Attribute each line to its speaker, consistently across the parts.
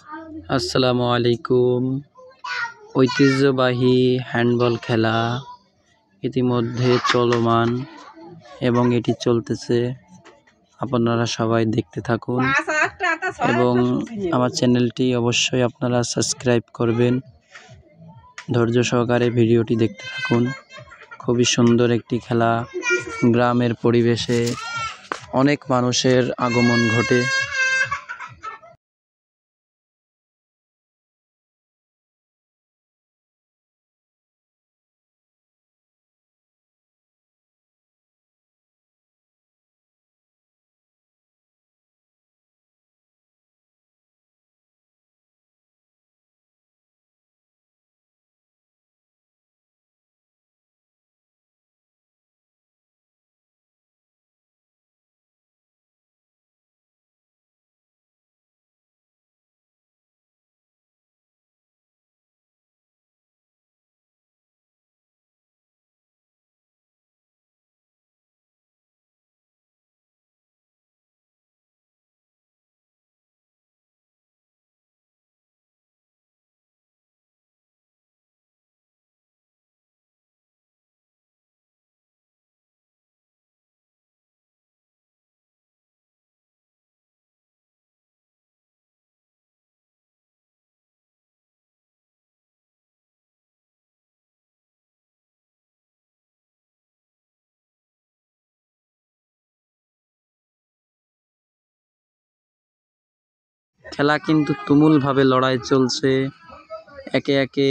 Speaker 1: আসসালামু আলাইকুম। ঐতিহ্যবাহী হ্যান্ডবল খেলা ইতিমধ্যে চলমান এবং এটি চলতেছে। আপনারা সবাই দেখতে থাকুন এবং আমার চ্যানেলটি অবশ্যই আপনারা সাবস্ক্রাইব করবেন। ধৈর্য সহকারে ভিডিওটি দেখতে থাকুন। খুবই সুন্দর একটি খেলা। গ্রামের পরিবেশে অনেক মানুষের আগমন ঘটে। খেলা কিন্তু তুমুলভাবে লড়াই চলছে। একে একে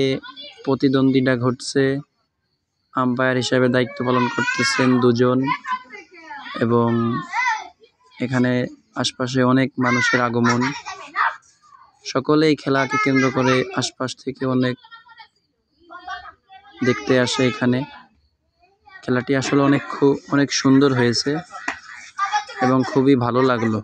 Speaker 1: প্রতিদ্বন্দ্বিতা ঘটছে। আম্পায়ার হিসেবে দায়িত্ব পালন করতেছেন দুজন এবং এখানে আশপাশে অনেক মানুষের আগমন। সকলেই খেলাকে কেন্দ্র করে আশপাশ থেকে অনেক দেখতে আসে এখানে। খেলাটি আসলে অনেক সুন্দর হয়েছে এবং খুবই ভালো লাগলো।